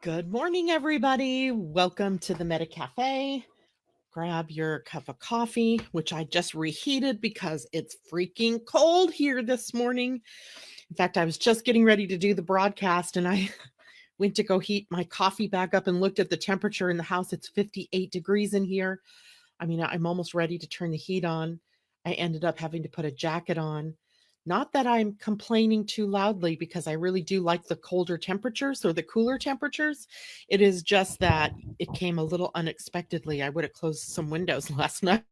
Good morning, everybody. Welcome to the Meta Cafe. Grab your cup of coffee, which I just reheated because it's freaking cold here this morning. In fact, I was just getting ready to do the broadcast and I went to go heat my coffee back up and looked at the temperature in the house. It's 58 degrees in here. I mean, I'm almost ready to turn the heat on. I ended up having to put a jacket on. Not that I'm complaining too loudly because I really do like the colder temperatures or the cooler temperatures. It is just that it came a little unexpectedly. I would have closed some windows last night.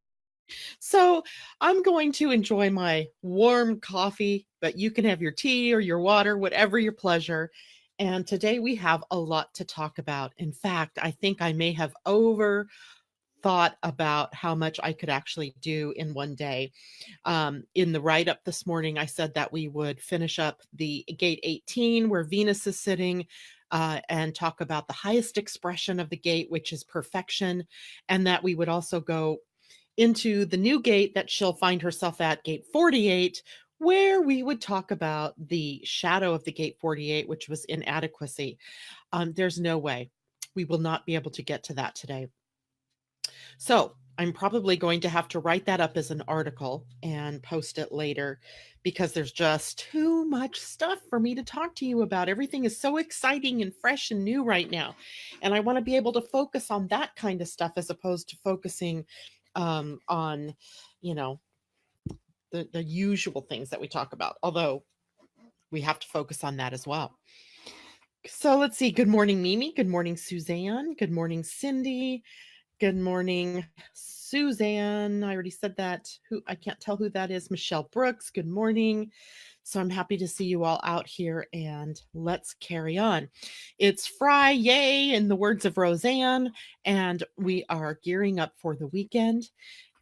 So I'm going to enjoy my warm coffee, but you can have your tea or your water, whatever your pleasure. And today we have a lot to talk about. In fact, I think I may have thought about how much I could actually do in one day. In the write up this morning, I said that we would finish up the gate 18 where Venus is sitting. And talk about the highest expression of the gate, which is perfection, and that we would also go into the new gate that she'll find herself at, gate 48, where we would talk about the shadow of the gate 48, which was inadequacy. There's no way we will not be able to get to that today. So I'm probably going to have to write that up as an article and post it later because there's just too much stuff for me to talk to you about. Everything is so exciting and fresh and new right now. And I want to be able to focus on that kind of stuff as opposed to focusing on, you know, the usual things that we talk about, although we have to focus on that as well. So let's see. Good morning, Mimi. Good morning, Suzanne. Good morning, Cindy. Good morning, Suzanne. I already said that. Who I can't tell who that is. Michelle Brooks. Good morning. So I'm happy to see you all out here and let's carry on. It's FriYAY in the words of Roseanne, and we are gearing up for the weekend.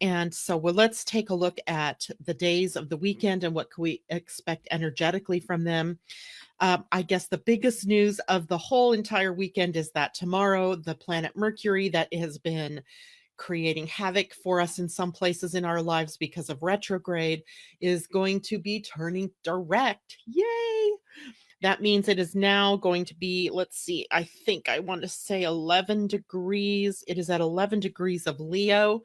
And so let's take a look at the days of the weekend and what can we expect energetically from them. I guess the biggest news of the whole entire weekend is that tomorrow, the planet Mercury, that has been creating havoc for us in some places in our lives because of retrograde, is going to be turning direct. Yay! That means it is now going to be, let's see, I think I want to say 11 degrees. It is at 11 degrees of Leo,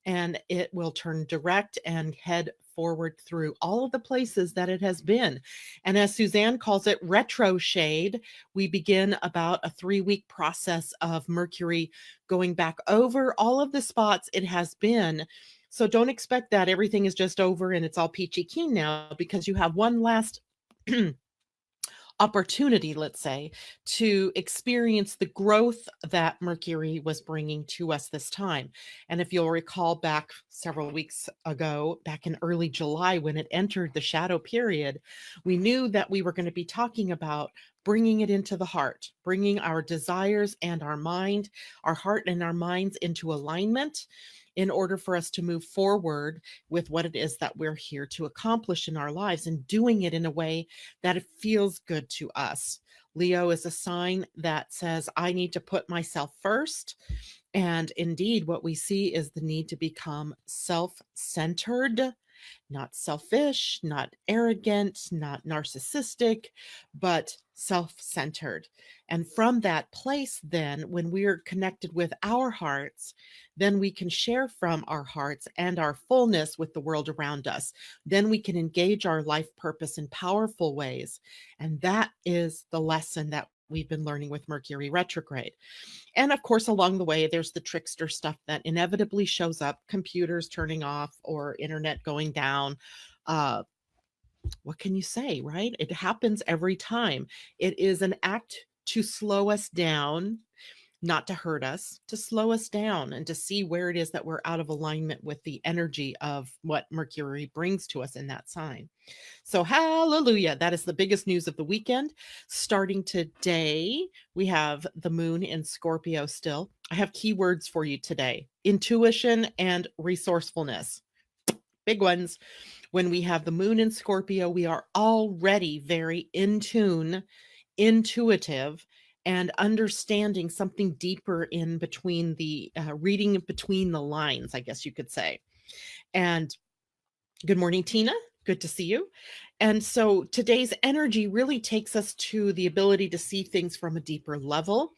and it will turn direct and head forward through all of the places that it has been. And as Suzanne calls it, retro shade, we begin about a 3-week process of Mercury going back over all of the spots it has been. So don't expect that everything is just over and it's all peachy keen now, because you have one last opportunity, let's say, to experience the growth that Mercury was bringing to us this time. And if you'll recall back several weeks ago, back in early July, when it entered the shadow period, we knew that we were going to be talking about bringing it into the heart, bringing our desires and our mind, our heart and our minds into alignment in order for us to move forward with what it is that we're here to accomplish in our lives, and doing it in a way that it feels good to us. Leo is a sign that says, I need to put myself first. And indeed, what we see is the need to become self centered, not selfish, not arrogant, not narcissistic, but self centered. And from that place, then, when we're connected with our hearts, then we can share from our hearts and our fullness with the world around us. Then we can engage our life purpose in powerful ways. And that is the lesson that we've been learning with Mercury retrograde. And of course, along the way, there's the trickster stuff that inevitably shows up, computers turning off or internet going down. Uh, what can you say, right? It happens every time. It is an act to slow us down, not to hurt us, to slow us down and to see where it is that we're out of alignment with the energy of what Mercury brings to us in that sign. So, hallelujah. That is the biggest news of the weekend. Starting today, we have the moon in Scorpio still. I have keywords for you today: intuition and resourcefulness. Big ones. When we have the moon in Scorpio, we are already very in tune, intuitive, and understanding something deeper in between the reading between the lines, I guess you could say. And good morning, Tina. Good to see you. And so today's energy really takes us to the ability to see things from a deeper level.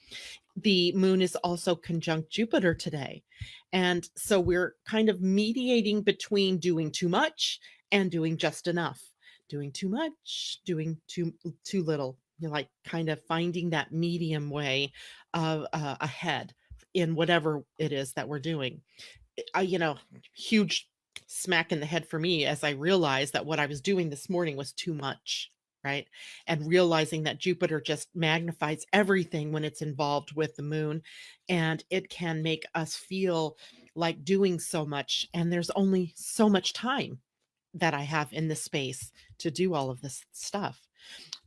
The moon is also conjunct Jupiter today. And so we're kind of mediating between doing too much and doing just enough. Doing too much, doing too little. You know, like kind of finding that medium way of ahead in whatever it is that we're doing. You know, huge smack in the head for me as I realized that what I was doing this morning was too much, right? And realizing that Jupiter just magnifies everything when it's involved with the moon, and it can make us feel like doing so much. And there's only so much time that I have in this space to do all of this stuff.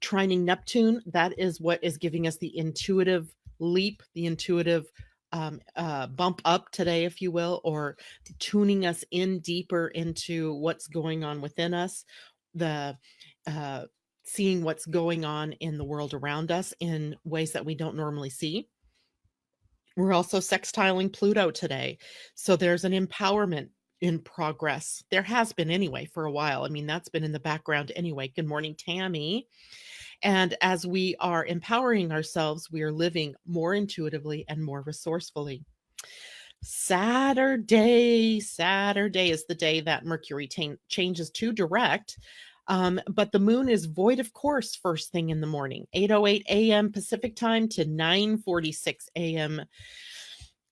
Trining Neptune, that is what is giving us the intuitive leap, the intuitive bump up today, if you will, or tuning us in deeper into what's going on within us, the uh, seeing what's going on in the world around us in ways that we don't normally see. We're also sextiling Pluto today. So there's an empowerment in progress. There has been anyway for a while. I mean, that's been in the background anyway. Good morning, Tammy. And as we are empowering ourselves, we are living more intuitively and more resourcefully. Saturday is the day that Mercury changes to direct. But the moon is void of course first thing in the morning, 8:08 a.m. Pacific time to 9:46 a.m.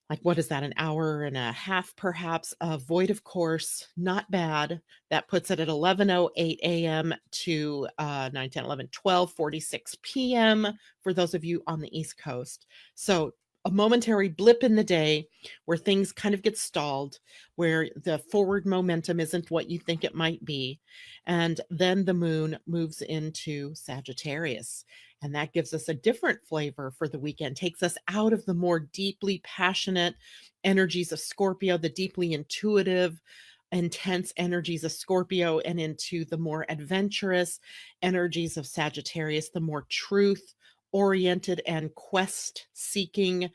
Like, what is that? An hour and a half, perhaps, of void of course. Not bad. That puts it at 11:08 a.m. to 9, 10, 11, 12:46 p.m. for those of you on the East Coast. So a momentary blip in the day where things kind of get stalled, where the forward momentum isn't what you think it might be. And then the moon moves into Sagittarius. And that gives us a different flavor for the weekend, takes us out of the more deeply passionate energies of Scorpio, the deeply intuitive, intense energies of Scorpio, and into the more adventurous energies of Sagittarius, the more truth oriented and quest seeking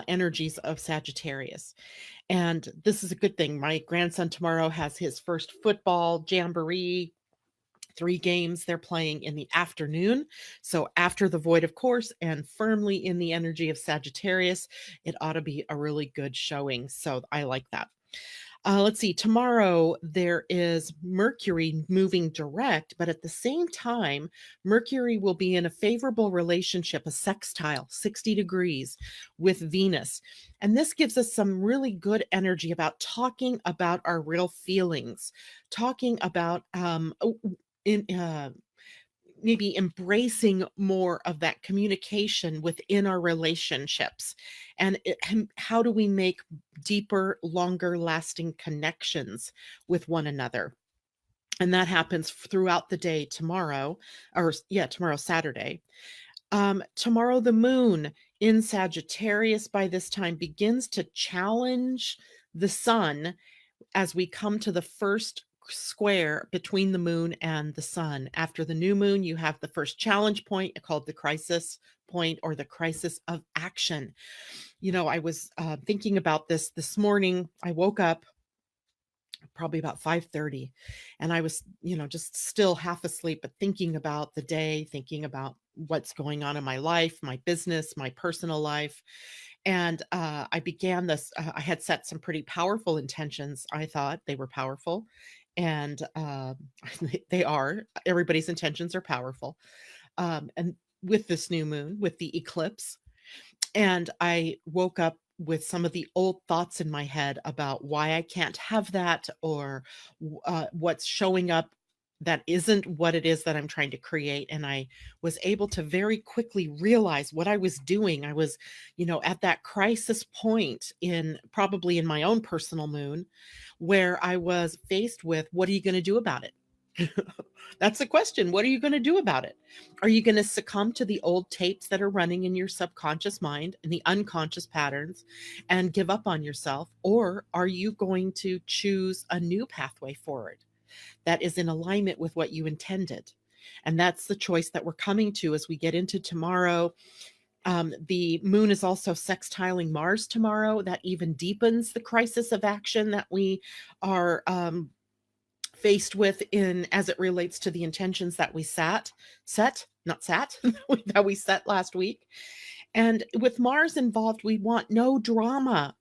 energies of Sagittarius. And this is a good thing. My grandson tomorrow has his first football jamboree, 3 games they're playing in the afternoon. So after the void of course and firmly in the energy of Sagittarius, it ought to be a really good showing. So I like that. Let's see. Tomorrow there is Mercury moving direct, but at the same time, Mercury will be in a favorable relationship, a sextile, 60 degrees with Venus. And this gives us some really good energy about talking about our real feelings, talking about in maybe embracing more of that communication within our relationships, and how do we make deeper, longer lasting connections with one another. And that happens throughout the day tomorrow, or yeah, tomorrow, Saturday. Tomorrow the moon in Sagittarius by this time begins to challenge the sun as we come to the first square between the moon and the sun. After the new moon, you have the first challenge point called the crisis point, or the crisis of action. You know, I was thinking about this morning. I woke up probably about 5:30, and I was, you know, just still half asleep, but thinking about the day, thinking about what's going on in my life, my business, my personal life. And I began this. I had set some pretty powerful intentions. I thought they were powerful, and they are. Everybody's intentions are powerful. And with this new moon, with the eclipse, and I woke up with some of the old thoughts in my head about why I can't have that, or what's showing up that isn't what it is that I'm trying to create. And I was able to very quickly realize what I was doing. I was, you know, at that crisis point in probably in my own personal moon, where I was faced with, what are you going to do about it? That's the question. What are you going to do about it? Are you going to succumb to the old tapes that are running in your subconscious mind and the unconscious patterns and give up on yourself? Or are you going to choose a new pathway forward that is in alignment with what you intended? And that's the choice that we're coming to as we get into tomorrow. The moon is also sextiling Mars tomorrow. That even deepens the crisis of action that we are faced with in as it relates to the intentions that we that we set last week. And with Mars involved, we want no drama.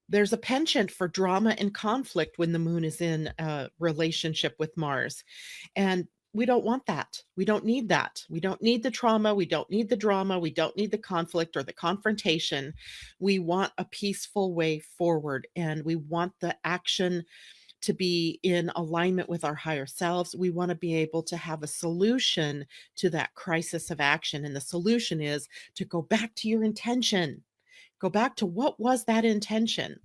There's a penchant for drama and conflict when the moon is in a relationship with Mars. And we don't want that. We don't need that. We don't need the trauma. We don't need the drama. We don't need the conflict or the confrontation. We want a peaceful way forward, and we want the action to be in alignment with our higher selves. We want to be able to have a solution to that crisis of action. And the solution is to go back to your intention. Go back to what was that intention,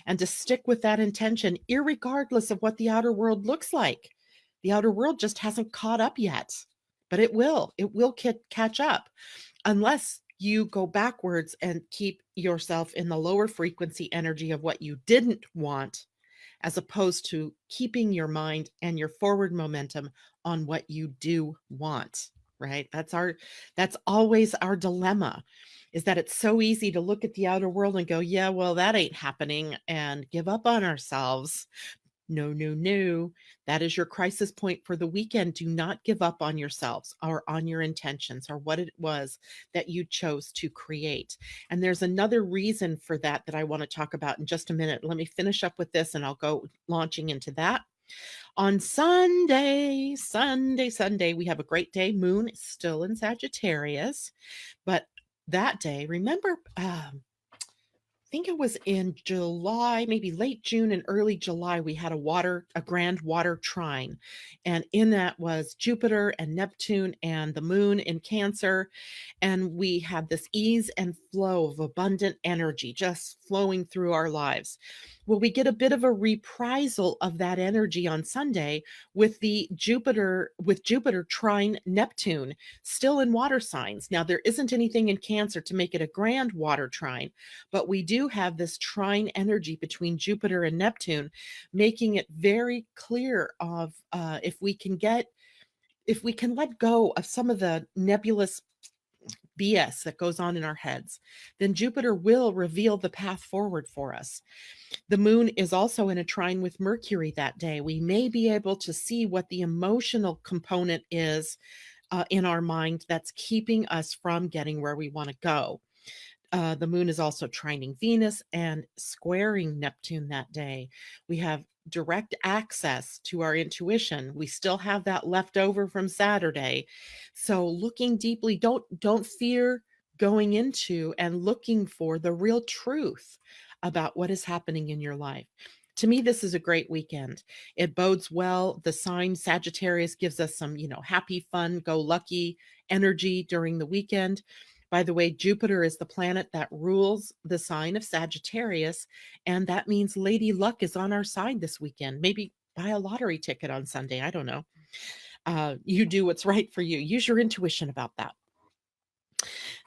and to stick with that intention, irregardless of what the outer world looks like. The outer world just hasn't caught up yet, but it will. It will catch up unless you go backwards and keep yourself in the lower frequency energy of what you didn't want, as opposed to keeping your mind and your forward momentum on what you do want, right? That's always our dilemma, is that it's so easy to look at the outer world and go, yeah, well, that ain't happening, and give up on ourselves. No, no, no. That is your crisis point for the weekend. Do not give up on yourselves or on your intentions or what it was that you chose to create. And there's another reason for that I want to talk about in just a minute. Let me finish up with this and I'll go launching into that. On Sunday, we have a great day. Moon is still in Sagittarius, but that day, remember, I think it was in July, maybe late June and early July, we had a grand water trine. And in that was Jupiter and Neptune and the moon in Cancer. And we had this ease and flow of abundant energy just flowing through our lives. Well, we get a bit of a reprisal of that energy on Sunday with Jupiter trine Neptune still in water signs. Now, there isn't anything in Cancer to make it a grand water trine, but we do have this trine energy between Jupiter and Neptune, making it very clear of if we can let go of some of the nebulous BS that goes on in our heads, then Jupiter will reveal the path forward for us. The moon is also in a trine with Mercury that day. We may be able to see what the emotional component is in our mind that's keeping us from getting where we want to go. The moon is also trining Venus and squaring Neptune that day. We have direct access to our intuition. We still have that left over from Saturday. So looking deeply, don't fear going into and looking for the real truth about what is happening in your life. To me, this is a great weekend. It bodes well. The sign Sagittarius gives us some, happy, fun, go lucky energy during the weekend. By the way, Jupiter is the planet that rules the sign of Sagittarius, and that means Lady Luck is on our side this weekend. Maybe buy a lottery ticket on Sunday. I don't know. You do what's right for you. Use your intuition about that.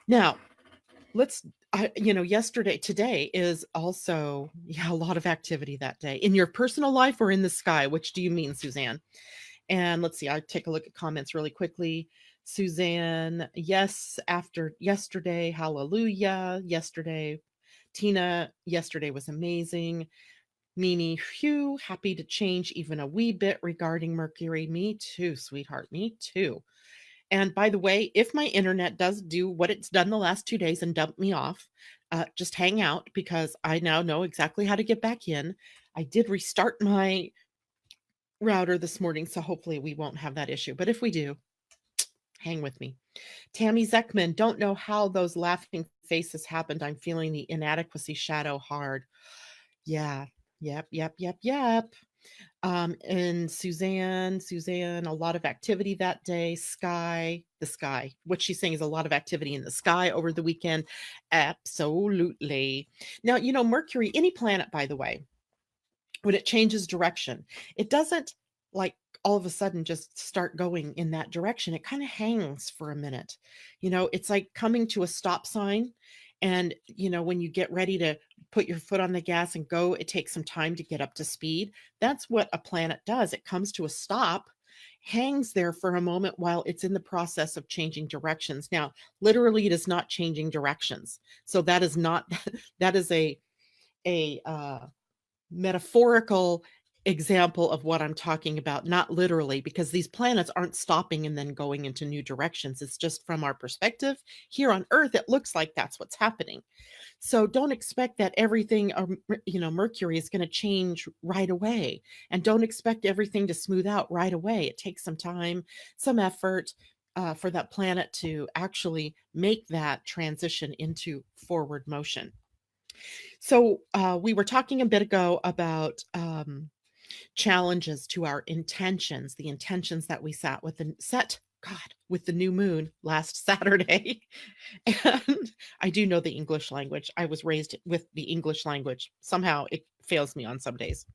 Now, today is also a lot of activity that day. In your personal life or in the sky? Which do you mean, Suzanne? And let's see, I'll take a look at comments really quickly. Suzanne, yes, after yesterday, hallelujah, yesterday. Tina, yesterday was amazing. Mimi, phew, happy to change even a wee bit regarding Mercury. Me too, sweetheart, me too. And by the way, if my internet does do what it's done the last 2 days and dump me off, just hang out because I now know exactly how to get back in. I did restart my router this morning, so hopefully we won't have that issue. But if we do, hang with me. Tammy Zeckman, don't know how those laughing faces happened. I'm feeling the inadequacy shadow hard. Yeah. Yep. And Suzanne, a lot of activity that day. The sky. What she's saying is a lot of activity in the sky over the weekend. Absolutely. Now, Mercury, any planet, by the way, when it changes direction, it doesn't like all of a sudden just start going in that direction. It kind of hangs for a minute. It's like coming to a stop sign. And, when you get ready to put your foot on the gas and go, it takes some time to get up to speed. That's what a planet does. It comes to a stop, hangs there for a moment while it's in the process of changing directions. Now, literally, it is not changing directions. So that is not, that is a metaphorical example of what I'm talking about, not literally, because these planets aren't stopping and then going into new directions. It's just from our perspective here on Earth, it looks like that's what's happening. So don't expect that everything, Mercury is going to change right away. And don't expect everything to smooth out right away. It takes some time, some effort for that planet to actually make that transition into forward motion. So we were talking a bit ago about challenges to our intentions, the intentions that we with the new moon last Saturday. And I do know the English language. I was raised with the English language. Somehow it fails me on some days.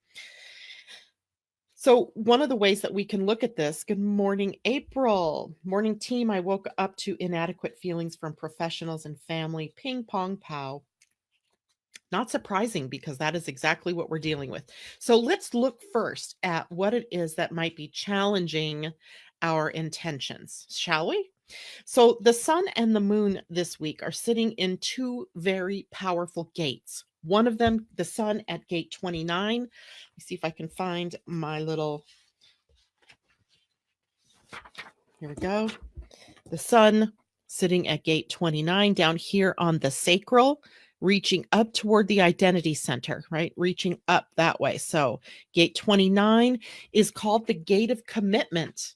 So, one of the ways that we can look at this, good morning, April. Morning team. I woke up to inadequate feelings from professionals and family. Ping pong pow. Not surprising because that is exactly what we're dealing with. So, let's look first at what it is that might be challenging our intentions, shall we? So the sun and the moon this week are sitting in two very powerful gates. One of them, the sun at gate 29. Let me see if I can find my little. Here we go. The sun sitting at gate 29 down here on the sacral, reaching up toward the identity center, right? Reaching up that way. So gate 29 is called the gate of commitment.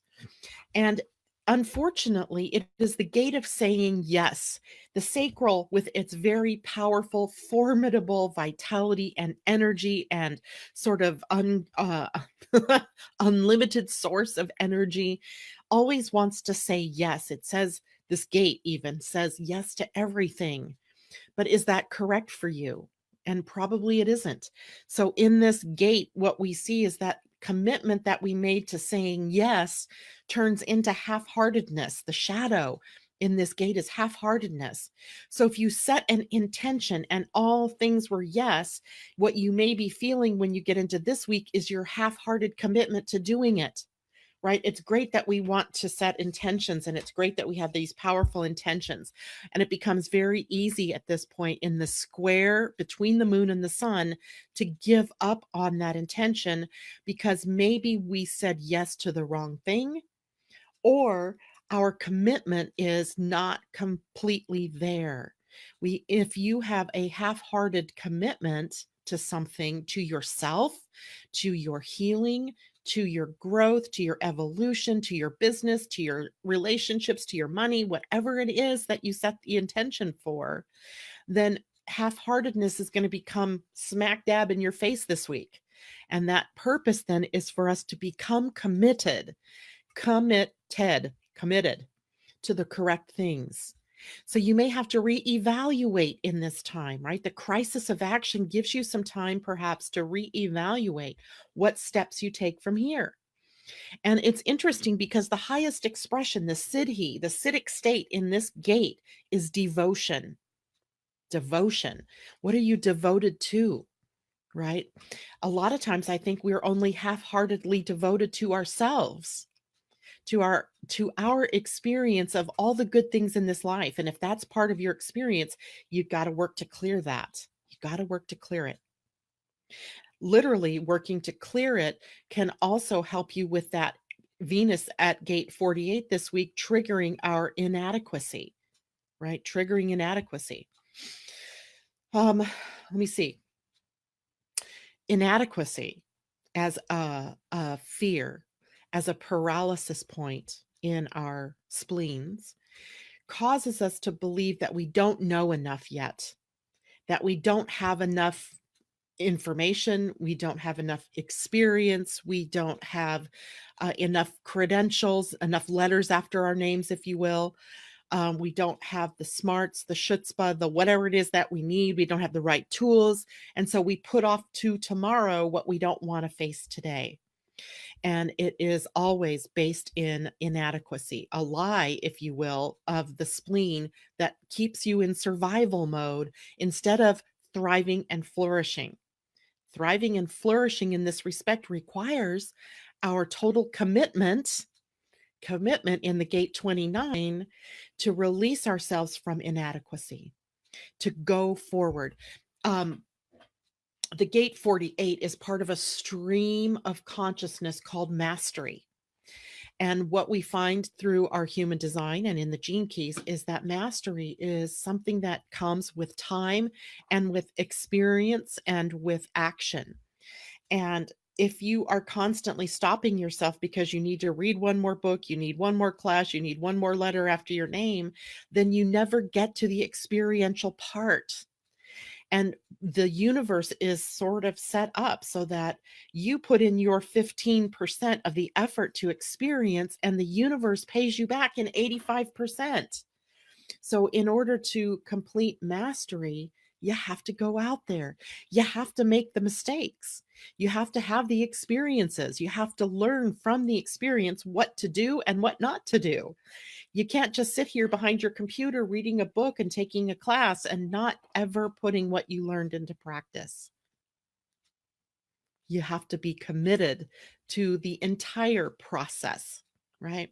And unfortunately, it is the gate of saying yes. The sacral, with its very powerful, formidable vitality and energy and sort of unlimited source of energy, always wants to say yes. It says, this gate even says yes to everything. But is that correct for you? And probably it isn't. So in this gate, what we see is that commitment that we made to saying yes turns into half-heartedness. The shadow in this gate is half-heartedness. So if you set an intention and all things were yes, what you may be feeling when you get into this week is your half-hearted commitment to doing it. Right? It's great that we want to set intentions, and it's great that we have these powerful intentions. And it becomes very easy at this point in the square between the moon and the sun to give up on that intention because maybe we said yes to the wrong thing, or our commitment is not completely there. If you have a half-hearted commitment to something, to yourself, to your healing, to your growth, to your evolution, to your business, to your relationships, to your money, whatever it is that you set the intention for, then half-heartedness is going to become smack dab in your face this week. And that purpose then is for us to become committed to the correct things. So you may have to reevaluate in this time, right? The crisis of action gives you some time perhaps to reevaluate what steps you take from here. And it's interesting because the highest expression, the Siddhi, the Siddhic state in this gate is devotion. Devotion. What are you devoted to? Right? A lot of times I think we're only half-heartedly devoted to ourselves, to our experience of all the good things in this life. And if that's part of your experience, you've got to work to clear that. You've got to work to clear it. Literally working to clear it can also help you with that Venus at gate 48 this week, triggering our inadequacy, right? Triggering inadequacy. Let me see. Inadequacy as a fear, as a paralysis point in our spleens, causes us to believe that we don't know enough yet, that we don't have enough information, we don't have enough experience, we don't have enough credentials, enough letters after our names, if you will. We don't have the smarts, the chutzpah, the whatever it is that we need. We don't have the right tools. And so we put off to tomorrow what we don't want to face today. And it is always based in inadequacy, a lie, if you will, of the spleen that keeps you in survival mode instead of thriving and flourishing. Thriving and flourishing in this respect requires our total commitment in the gate 29 to release ourselves from inadequacy, to go forward. The gate 48 is part of a stream of consciousness called mastery. And what we find through our human design and in the gene keys is that mastery is something that comes with time and with experience and with action. And if you are constantly stopping yourself because you need to read one more book, you need one more class, you need one more letter after your name, then you never get to the experiential part. And the universe is sort of set up so that you put in your 15% of the effort to experience, and the universe pays you back in 85%. So, in order to complete mastery, you have to go out there. You have to make the mistakes. You have to have the experiences. You have to learn from the experience what to do and what not to do. You can't just sit here behind your computer reading a book and taking a class and not ever putting what you learned into practice. You have to be committed to the entire process, right?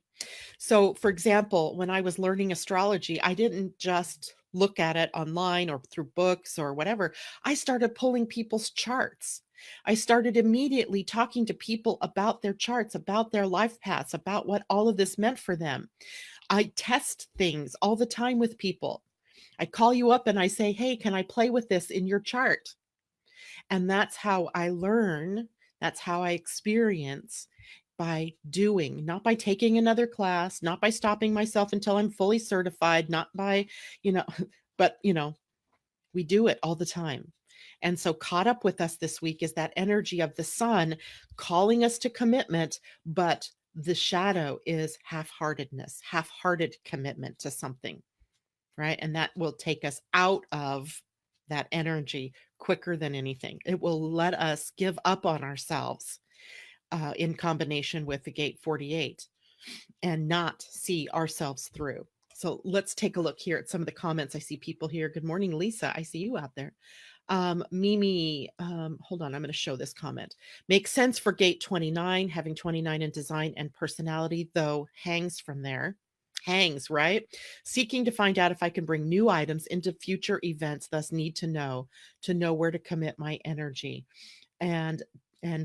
So, for example, when I was learning astrology, I didn't just look at it online or through books or whatever. I started pulling people's charts. I started immediately talking to people about their charts, about their life paths, about what all of this meant for them. I test things all the time with people. I call you up and I say, "Hey, can I play with this in your chart?" And that's how I learn. That's how I experience, by doing, not by taking another class, not by stopping myself until I'm fully certified, not by, you know, but, we do it all the time. And so, caught up with us this week is that energy of the sun calling us to commitment, but the shadow is half-heartedness, half-hearted commitment to something, right? And that will take us out of that energy quicker than anything. It will let us give up on ourselves, in combination with the gate 48, and not see ourselves through. So let's take a look here at some of the comments. I see people here. Good morning, Lisa. I see you out there. Mimi, hold on, I'm going to show this comment. Makes sense for gate 29, having 29 in design and personality, though hangs from there. Hangs, right? Seeking to find out if I can bring new items into future events, thus need to know where to commit my energy. And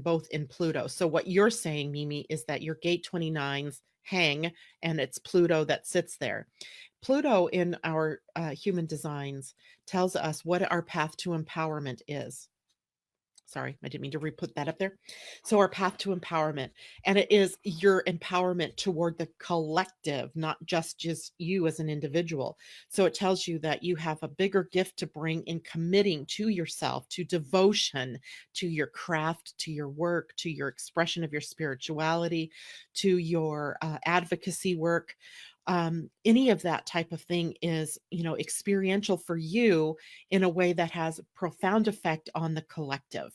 both in Pluto. So what you're saying, Mimi, is that your gate 29s hang and it's Pluto that sits there. Pluto in our human designs tells us what our path to empowerment is. Sorry, I didn't mean to re-put that up there. So our path to empowerment, and it is your empowerment toward the collective, not just you as an individual. So it tells you that you have a bigger gift to bring in committing to yourself, to devotion, to your craft, to your work, to your expression of your spirituality, to your advocacy work. Any of that type of thing is, experiential for you in a way that has profound effect on the collective.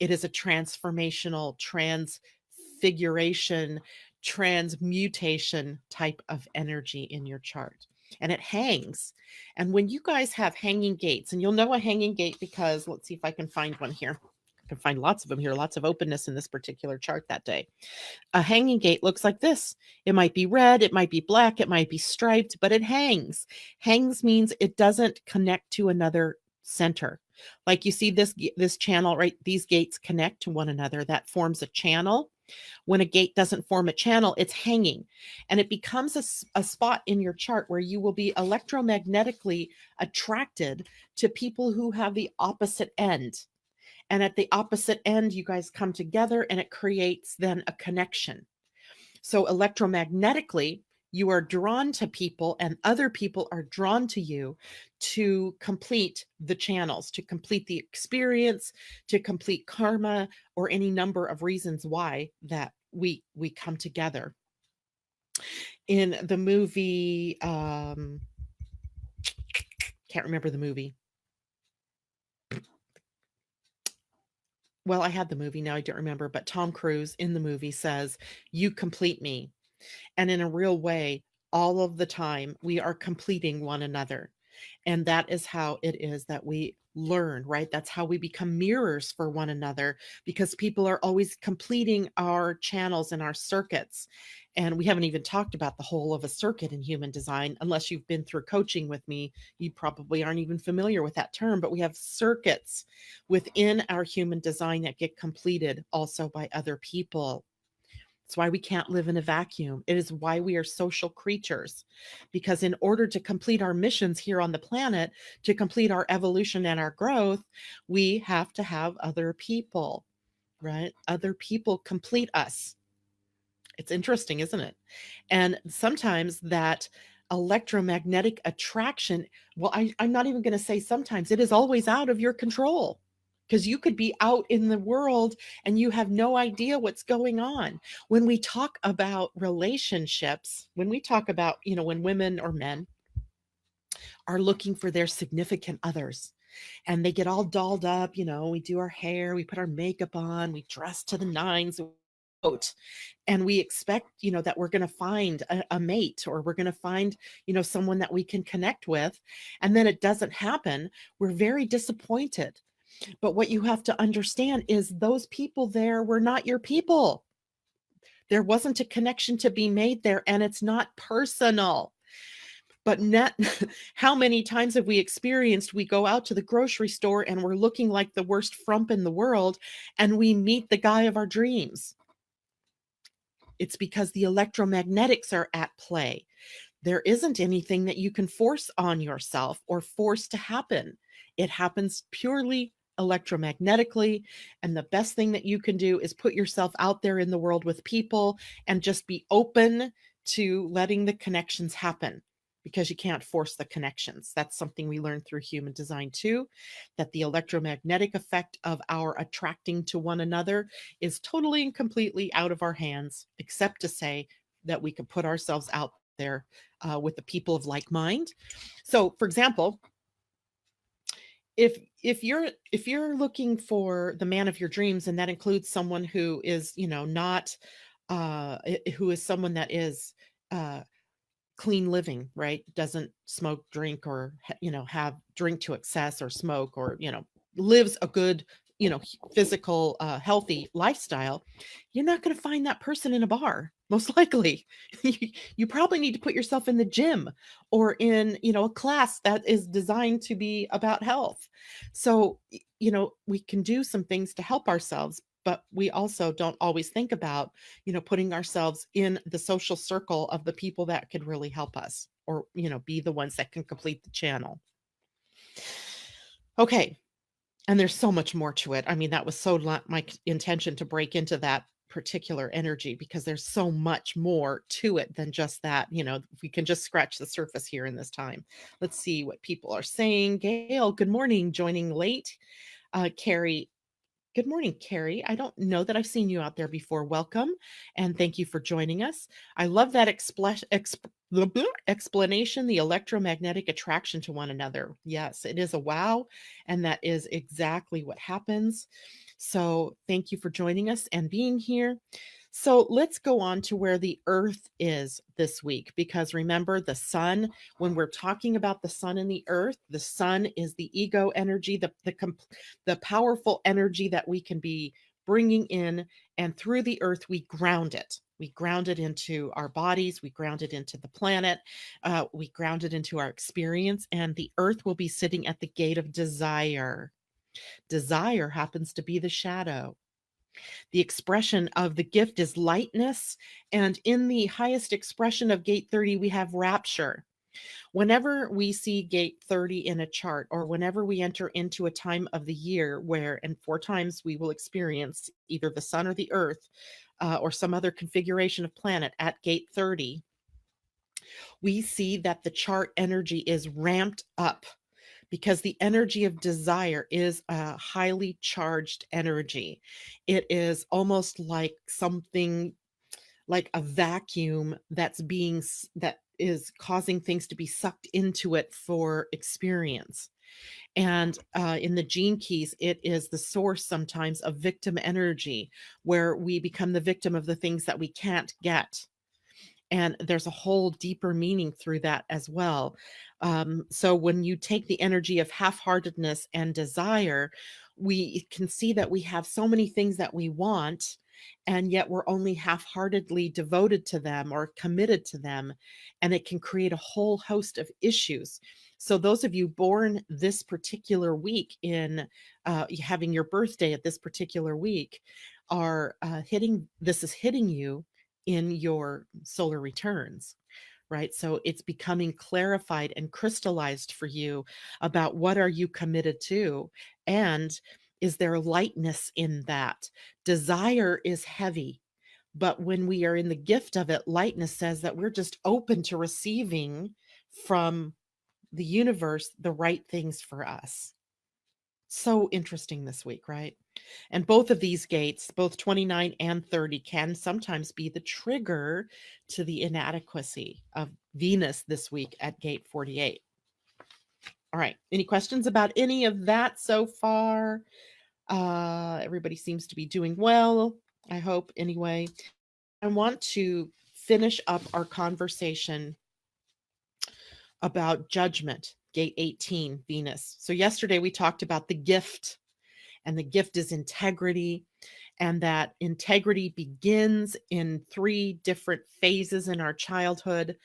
It is a transformational, transfiguration, transmutation type of energy in your chart. And it hangs. And when you guys have hanging gates, and you'll know a hanging gate because, let's see if I can find one here. I can find lots of them here, lots of openness in this particular chart that day. A hanging gate looks like this. It might be red, it might be black, it might be striped, but it hangs. Hangs means it doesn't connect to another center. Like you see this channel, right? These gates connect to one another. That forms a channel. When a gate doesn't form a channel, it's hanging. And it becomes a spot in your chart where you will be electromagnetically attracted to people who have the opposite end. And at the opposite end, you guys come together and it creates then a connection. So electromagnetically, you are drawn to people and other people are drawn to you to complete the channels, to complete the experience, to complete karma, or any number of reasons why that we come together. In the movie, can't remember the movie. Well, I had the movie, now I don't remember, but Tom Cruise in the movie says, "You complete me." And in a real way, all of the time, we are completing one another. And that is how it is that we learn, right? That's how we become mirrors for one another, because people are always completing our channels and our circuits. And we haven't even talked about the whole of a circuit in human design. Unless you've been through coaching with me, you probably aren't even familiar with that term, but we have circuits within our human design that get completed also by other people. It's why we can't live in a vacuum. It is why we are social creatures, because in order to complete our missions here on the planet, to complete our evolution and our growth, we have to have other people, right? Other people complete us. It's interesting, isn't it? And sometimes that electromagnetic attraction, well, I'm not even going to say sometimes, it is always out of your control, because you could be out in the world and you have no idea what's going on. When we talk about relationships, when we talk about, when women or men are looking for their significant others, and they get all dolled up, we do our hair, we put our makeup on, we dress to the nines, out, and we expect, that we're going to find a mate, or we're going to find, someone that we can connect with, and then it doesn't happen. We're very disappointed. But what you have to understand is those people there were not your people. There wasn't a connection to be made there, and it's not personal. But net, how many times have we experienced, we go out to the grocery store and we're looking like the worst frump in the world, and we meet the guy of our dreams? It's because the electromagnetics are at play. There isn't anything that you can force on yourself or force to happen. It happens purely electromagnetically. And the best thing that you can do is put yourself out there in the world with people and just be open to letting the connections happen, because you can't force the connections. That's something we learned through human design too, that the electromagnetic effect of our attracting to one another is totally and completely out of our hands, except to say that we can put ourselves out there with the people of like mind. So, for example, if you're looking for the man of your dreams, and that includes someone who is, not who is someone that is uh clean living, right? Doesn't smoke, drink, or have drink to excess or smoke, or lives a good, physical, healthy lifestyle, you're not going to find that person in a bar, most likely. You probably need to put yourself in the gym, or in, a class that is designed to be about health. So, we can do some things to help ourselves, but we also don't always think about, putting ourselves in the social circle of the people that could really help us, or, be the ones that can complete the channel. Okay. And there's so much more to it. I mean, that was so not my intention to break into that particular energy, because there's so much more to it than just that. We can just scratch the surface here in this time. Let's see what people are saying. Gail, good morning, joining late. Carrie, good morning, Carrie. I don't know that I've seen you out there before. Welcome, and thank you for joining us. I love that explanation, the electromagnetic attraction to one another. Yes, it is a wow, and that is exactly what happens. So thank you for joining us and being here. So let's go on to where the earth is this week, because remember, the sun, when we're talking about the sun and the earth, the sun is the ego energy, the powerful energy that we can be bringing in, and through the earth, we ground it. We ground it into our bodies, we ground it into the planet, we ground it into our experience, and the earth will be sitting at the gate of desire. Desire happens to be the shadow. The expression of the gift is lightness. And in the highest expression of gate 30, we have rapture. Whenever we see gate 30 in a chart, or whenever we enter into a time of the year where, and 4 times we will experience either the sun or the earth, or some other configuration of planet at gate 30, we see that the chart energy is ramped up, because the energy of desire is a highly charged energy. It is almost like something, like a vacuum that is causing things to be sucked into it for experience. And in the gene keys, it is the source sometimes of victim energy, where we become the victim of the things that we can't get. And there's a whole deeper meaning through that as well. So when you take the energy of half-heartedness and desire, we can see that we have so many things that we want, and yet we're only half-heartedly devoted to them or committed to them, and it can create a whole host of issues. So those of you born this particular week in having your birthday at this particular week are hitting this is hitting you in your solar returns, right? So it's becoming clarified and crystallized for you about what are you committed to, and is there lightness in that? Desire is heavy, but when we are in the gift of it, lightness says that we're just open to receiving from the universe the right things for us. So interesting this week, right? And both of these gates, both 29 and 30, can sometimes be the trigger to the inadequacy of Venus this week at gate 48. All right. Any questions about any of that so far? Everybody seems to be doing well, I hope, anyway. I want to finish up our conversation about Judgment, gate 18, Venus. So yesterday we talked about the gift, and the gift is integrity, and that integrity begins in 3 different phases in our childhood.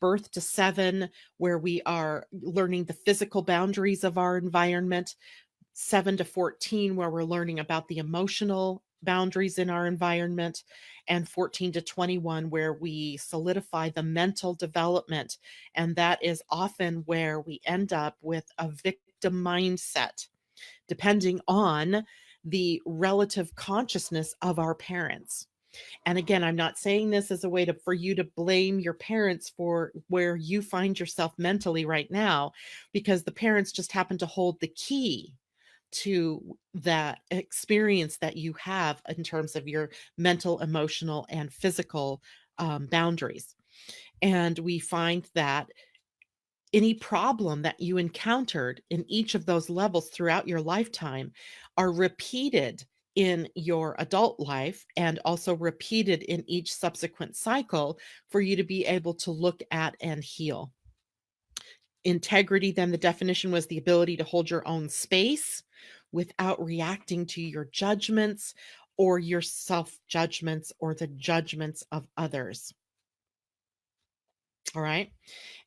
Birth to 7, where we are learning the physical boundaries of our environment. 7 to 14, where we're learning about the emotional boundaries in our environment. And 14 to 21, where we solidify the mental development. And that is often where we end up with a victim mindset, depending on the relative consciousness of our parents. And again, I'm not saying this as a way for you to blame your parents for where you find yourself mentally right now, because the parents just happen to hold the key to that experience that you have in terms of your mental, emotional, and physical boundaries. And we find that any problem that you encountered in each of those levels throughout your lifetime are repeated in your adult life, and also repeated in each subsequent cycle for you to be able to look at and heal. Integrity, then, the definition was the ability to hold your own space without reacting to your judgments or your self judgments or the judgments of others. All right.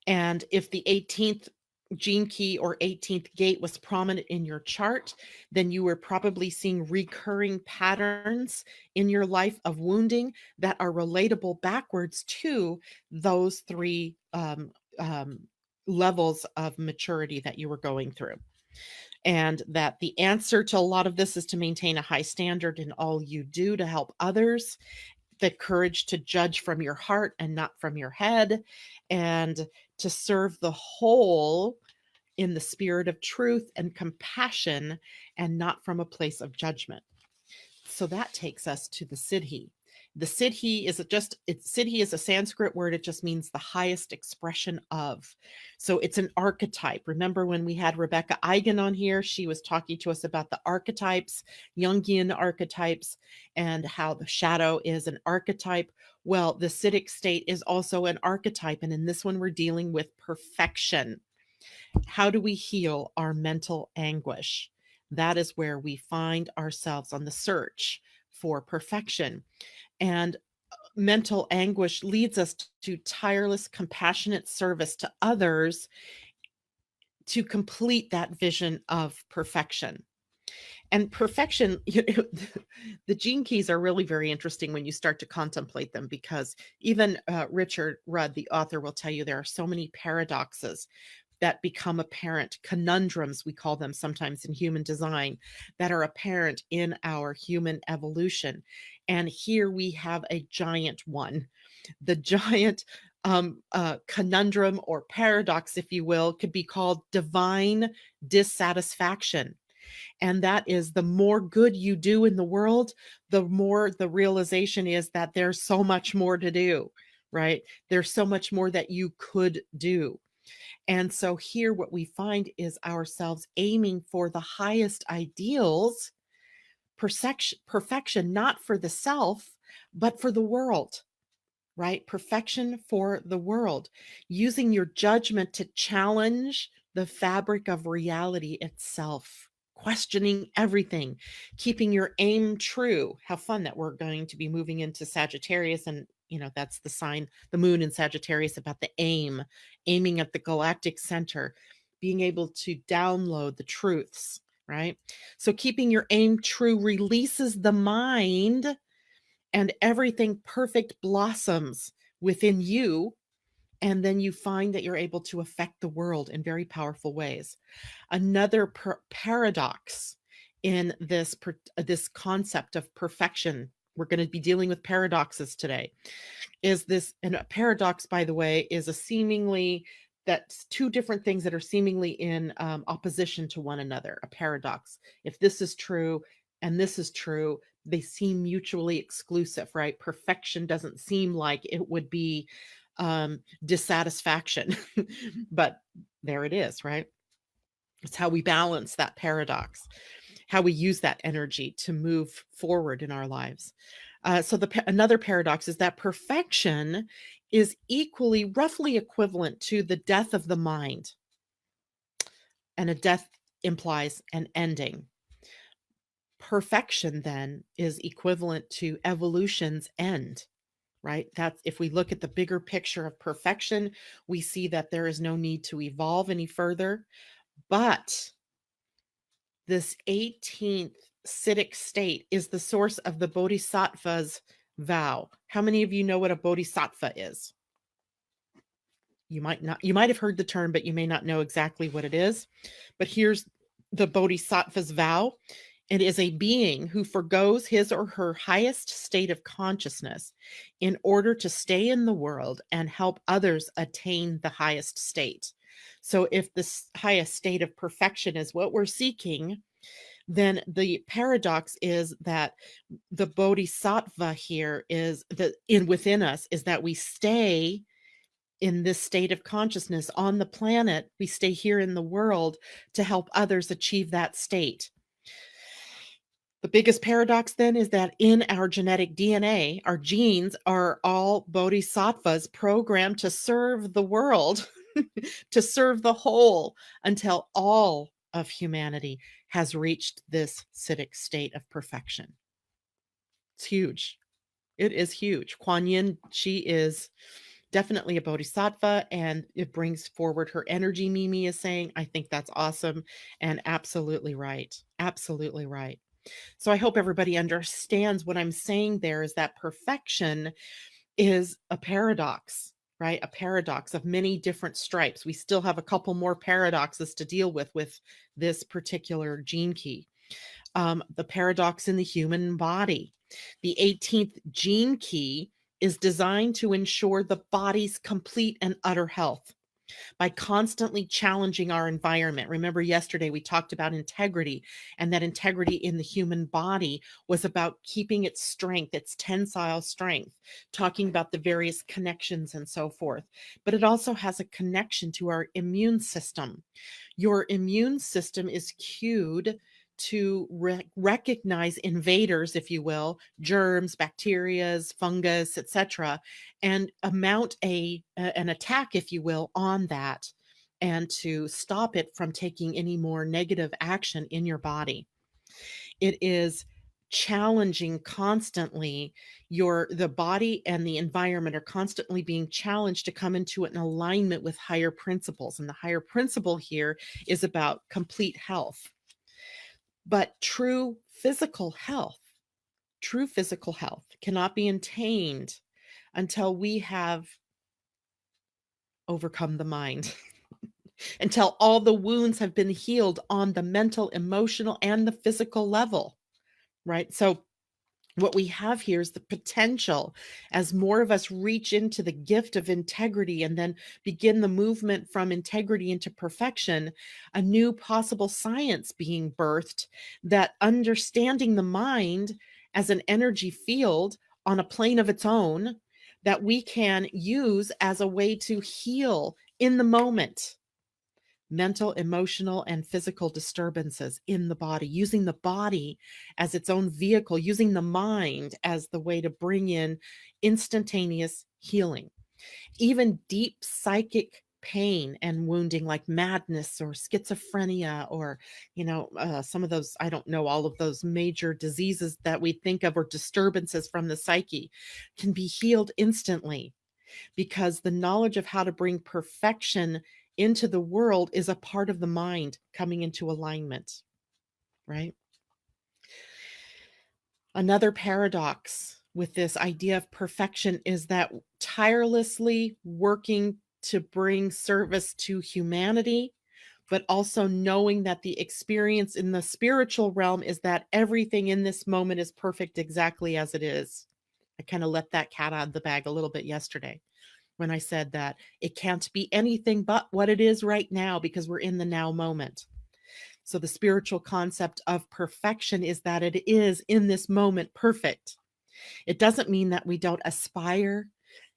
And if the 18th gene key or 18th gate was prominent in your chart, then you were probably seeing recurring patterns in your life of wounding that are relatable backwards to those 3 levels of maturity that you were going through. And that the answer to a lot of this is to maintain a high standard in all you do to help others, the courage to judge from your heart and not from your head, and to serve the whole in the spirit of truth and compassion, and not from a place of judgment. So that takes us to the Siddhi. The Siddhi is Siddhi is a Sanskrit word. It just means the highest expression of. So it's an archetype. Remember when we had Rebecca Eigen on here, she was talking to us about the archetypes, Jungian archetypes, and how the shadow is an archetype. Well, the Siddhic state is also an archetype. And in this one, we're dealing with perfection. How do we heal our mental anguish? That is where we find ourselves on the search for perfection. And mental anguish leads us to tireless, compassionate service to others to complete that vision of perfection. And perfection, the gene keys are really very interesting when you start to contemplate them, because even Richard Rudd, the author, will tell you there are so many paradoxes that become apparent, conundrums, we call them sometimes in human design, that are apparent in our human evolution. And here we have a giant one. The giant conundrum or paradox, if you will, could be called divine dissatisfaction. And that is, the more good you do in the world, the more the realization is that there's so much more to do, right? There's so much more that you could do. And so here what we find is ourselves aiming for the highest ideals, perfection, not for the self, but for the world, right? Perfection for the world, using your judgment to challenge the fabric of reality itself. questioning everything, keeping your aim true. How fun that we're going to be moving into Sagittarius, and that's the sign, the moon in Sagittarius, about the aiming at the galactic center, being able to download the truths, right? So keeping your aim true releases the mind, and everything perfect blossoms within you, and then you find that you're able to affect the world in very powerful ways. Another paradox in this concept of perfection, we're going to be dealing with paradoxes today, is this. And a paradox, by the way, is a seemingly, that's two different things that are seemingly in opposition to one another. A paradox, if this is true and this is true, they seem mutually exclusive, right? Perfection doesn't seem like it would be dissatisfaction, but there it is, right? It's how we balance that paradox, how we use that energy to move forward in our lives. So another paradox is that perfection is equally, roughly equivalent to the death of the mind, and a death implies an ending. Perfection then is equivalent to evolution's end, right? That's, if we look at the bigger picture of perfection, we see that there is no need to evolve any further. But this 18th Siddhic state is the source of the Bodhisattva's vow. How many of you know what a bodhisattva is? You might have heard the term, but you may not know exactly what it is. But here's the Bodhisattva's vow. It is a being who forgoes his or her highest state of consciousness in order to stay in the world and help others attain the highest state. So if this highest state of perfection is what we're seeking, then the paradox is that the bodhisattva here is within us, is that we stay in this state of consciousness on the planet. We stay here in the world to help others achieve that state. The biggest paradox then is that in our genetic DNA, our genes are all bodhisattvas programmed to serve the world, to serve the whole, until all of humanity has reached this Siddhic state of perfection. It's huge. It is huge. Kuan Yin, she is definitely a bodhisattva, and it brings forward her energy, Mimi is saying. I think that's awesome and absolutely right. Absolutely right. So I hope everybody understands what I'm saying there, is that perfection is a paradox, right? A paradox of many different stripes. We still have a couple more paradoxes to deal with this particular gene key. The paradox in the human body. The 18th gene key is designed to ensure the body's complete and utter health by constantly challenging our environment. Remember, yesterday we talked about integrity, and that integrity in the human body was about keeping its strength, its tensile strength, talking about the various connections and so forth. But it also has a connection to our immune system. Your immune system is cued to recognize invaders, if you will, germs, bacterias, fungus, etc., and mount an attack, if you will, on that, and to stop it from taking any more negative action in your body. It is challenging constantly. The body and the environment are constantly being challenged to come into an alignment with higher principles, and the higher principle here is about complete health. But true physical health cannot be attained until we have overcome the mind, until all the wounds have been healed on the mental, emotional, and the physical level, right? So what we have here is the potential, as more of us reach into the gift of integrity and then begin the movement from integrity into perfection, a new possible science being birthed, that understanding the mind as an energy field on a plane of its own, that we can use as a way to heal in the moment mental, emotional, and physical disturbances in the body, using the body as its own vehicle, using the mind as the way to bring in instantaneous healing. Even deep psychic pain and wounding like madness or schizophrenia or, some of those, I don't know, all of those major diseases that we think of or disturbances from the psyche can be healed instantly because the knowledge of how to bring perfection into the world is a part of the mind coming into alignment, right? Another paradox with this idea of perfection is that tirelessly working to bring service to humanity, but also knowing that the experience in the spiritual realm is that everything in this moment is perfect exactly as it is. I kind of let that cat out of the bag a little bit yesterday when I said that it can't be anything but what it is right now because we're in the now moment. So the spiritual concept of perfection is that it is in this moment perfect. It doesn't mean that we don't aspire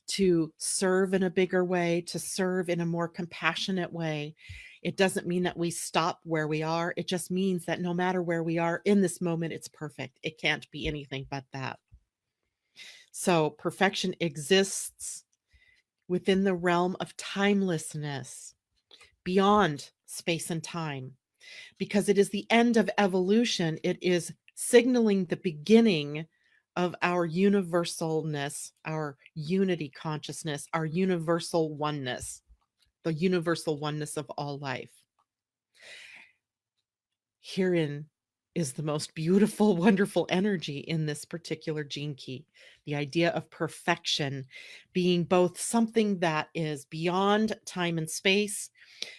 to serve in a bigger way, to serve in a more compassionate way. It doesn't mean that we stop where we are. It just means that no matter where we are in this moment, it's perfect. It can't be anything but that. So perfection exists within the realm of timelessness, beyond space and time, because it is the end of evolution. It is signaling the beginning of our universalness, our unity consciousness, our universal oneness, the universal oneness of all life. Herein is the most beautiful, wonderful energy in this particular gene key. The idea of perfection being both something that is beyond time and space,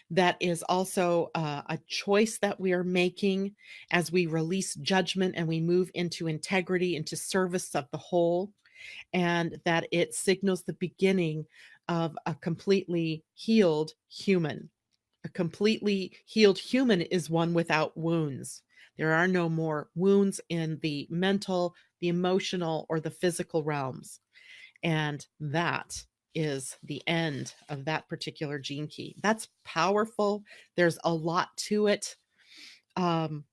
that is also a choice that we are making as we release judgment and we move into integrity, into service of the whole, and that it signals the beginning of a completely healed human. A completely healed human is one without wounds. There are no more wounds in the mental, the emotional, or the physical realms. And that is the end of that particular gene key. That's powerful. There's a lot to it. Um,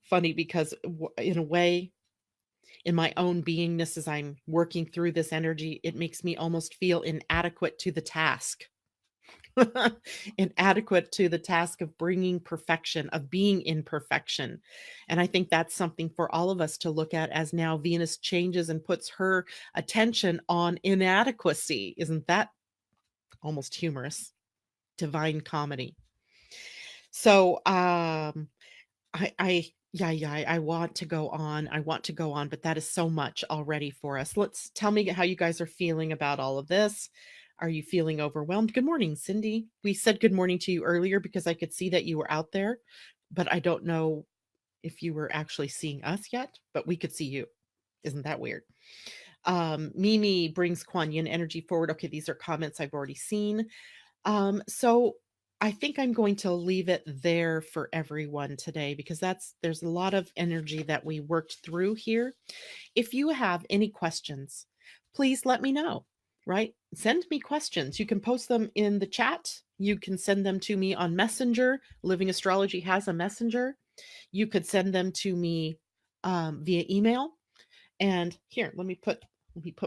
Funny because, in a way, in my own beingness, as I'm working through this energy, it makes me almost feel inadequate to the task. Inadequate to the task of bringing perfection, of being in perfection. And I think that's something for all of us to look at as now Venus changes and puts her attention on inadequacy. Isn't that almost humorous? Divine comedy. So I want to go on. I want to go on, but that is so much already for us. Let's tell me how you guys are feeling about all of this. Are you feeling overwhelmed? Good morning, Cindy. We said good morning to you earlier because I could see that you were out there, but I don't know if you were actually seeing us yet, but we could see you. Isn't that weird? Mimi brings Kuan Yin energy forward. Okay, these are comments I've already seen. So I think I'm going to leave it there for everyone today because there's a lot of energy that we worked through here. If you have any questions, please let me know, right? Send me questions. You can post them in the chat. You can send them to me on Messenger. Living Astrology has a messenger. You could send them to me via email. And here, let me put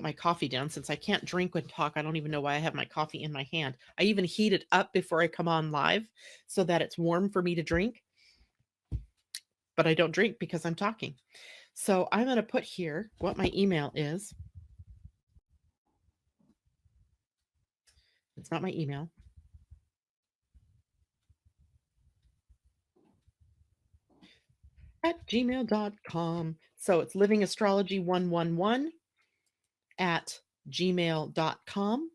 my coffee down since I can't drink and talk. I don't even know why I have my coffee in my hand. I even heat it up before I come on live so that it's warm for me to drink, but I don't drink because I'm talking. So I'm going to put here what my email is. It's not my email. At gmail.com. So it's livingastrology111 at gmail.com.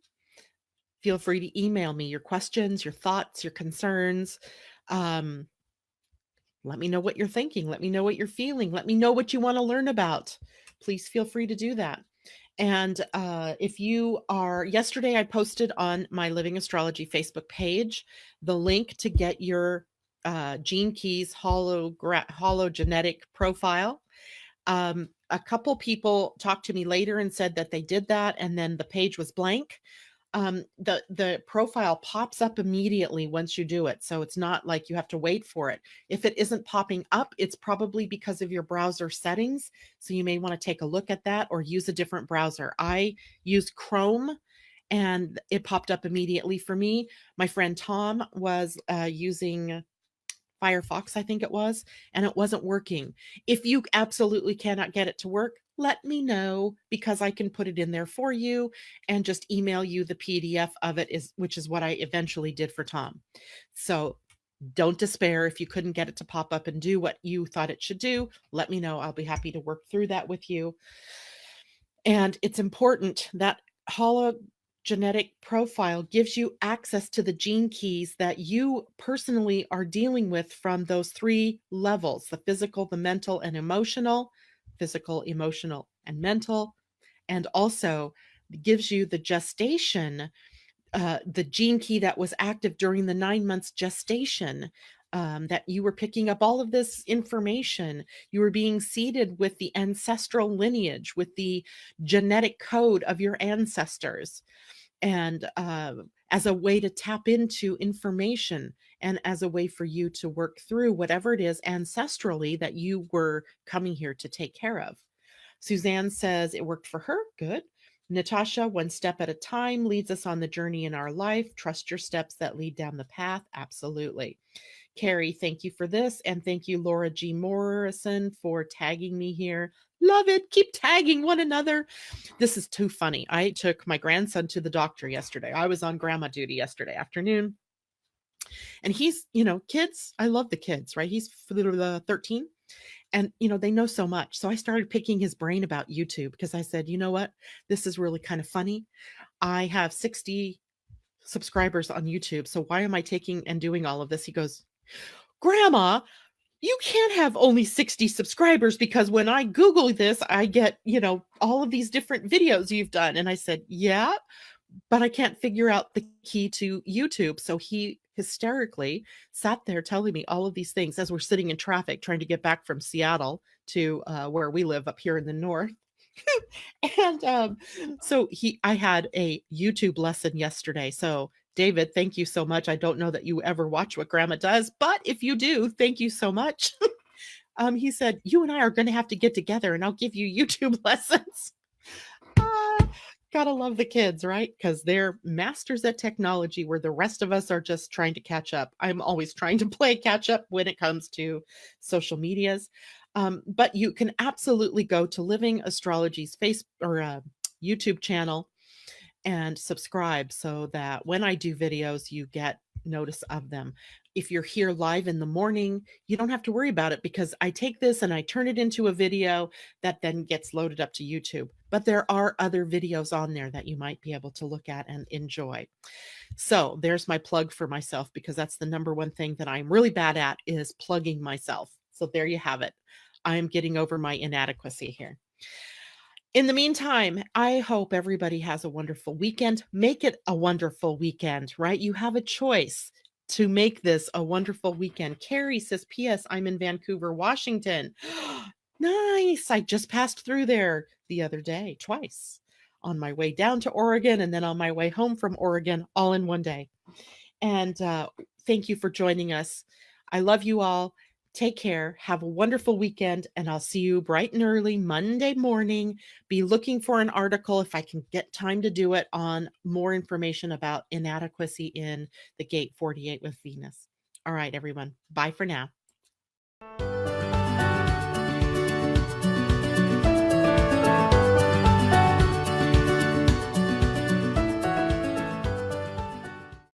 Feel free to email me your questions, your thoughts, your concerns. Let me know what you're thinking. Let me know what you're feeling. Let me know what you want to learn about. Please feel free to do that. And if you are, yesterday I posted on my Living Astrology Facebook page the link to get your Gene Keys hologenetic profile. A couple people talked to me later and said that they did that and then the page was blank. the profile pops up immediately once you do it. So it's not like you have to wait for it. If it isn't popping up, it's probably because of your browser settings. So you may want to take a look at that or use a different browser. I used Chrome and it popped up immediately for me. My friend Tom was using Firefox, I think it was, and it wasn't working. If you absolutely cannot get it to work, let me know because I can put it in there for you and just email you the PDF of it which is what I eventually did for Tom. So don't despair if you couldn't get it to pop up and do what you thought it should do. Let me know. I'll be happy to work through that with you. And it's important that hologenetic profile gives you access to the gene keys that you personally are dealing with from those three levels: the physical, the mental, and emotional, physical, emotional, and mental. And also gives you the gestation, the gene key that was active during the 9 months gestation, that you were picking up all of this information. You were being seeded with the ancestral lineage, with the genetic code of your ancestors, and as a way to tap into information and as a way for you to work through whatever it is ancestrally that you were coming here to take care of. Suzanne says it worked for her. Good. Natasha, one step at a time leads us on the journey in our life. Trust your steps that lead down the path. Absolutely. Carrie, thank you for this. And thank you, Laura G. Morrison, for tagging me here. Love it. Keep tagging one another. This is too funny. I took my grandson to the doctor yesterday. I was on grandma duty yesterday afternoon. And he's, kids, I love the kids, right? He's 13. And, they know so much. So I started picking his brain about YouTube because I said, you know what? This is really kind of funny. I have 60 subscribers on YouTube. So why am I taking and doing all of this? He goes, Grandma, you can't have only 60 subscribers because when I Google this, I get, all of these different videos you've done. And I said, yeah, but I can't figure out the key to YouTube. So he hysterically sat there telling me all of these things as we're sitting in traffic trying to get back from Seattle to where we live up here in the north. And so I had a YouTube lesson yesterday. So David, thank you so much. I don't know that you ever watch what Grandma does, but if you do, thank you so much. He said, you and I are going to have to get together and I'll give you YouTube lessons. Gotta love the kids, right? Because they're masters at technology where the rest of us are just trying to catch up. I'm always trying to play catch up when it comes to social medias. But you can absolutely go to Living Astrology's YouTube channel and subscribe so that when I do videos, you get notice of them. If you're here live in the morning, you don't have to worry about it because I take this and I turn it into a video that then gets loaded up to YouTube. But there are other videos on there that you might be able to look at and enjoy. So there's my plug for myself because that's the number one thing that I'm really bad at is plugging myself. So there you have it. I'm getting over my inadequacy here. In the meantime, I hope everybody has a wonderful weekend. Make it a wonderful weekend, right? You have a choice to make this a wonderful weekend. Carrie says, P.S. I'm in Vancouver, Washington. Nice. I just passed through there the other day, twice, on my way down to Oregon and then on my way home from Oregon, all in one day. And thank you for joining us. I love you all. Take care. Have a wonderful weekend, and I'll see you bright and early Monday morning. Be looking for an article, if I can get time to do it, on more information about inadequacy in the gate 48 with Venus. All right, everyone. Bye for now.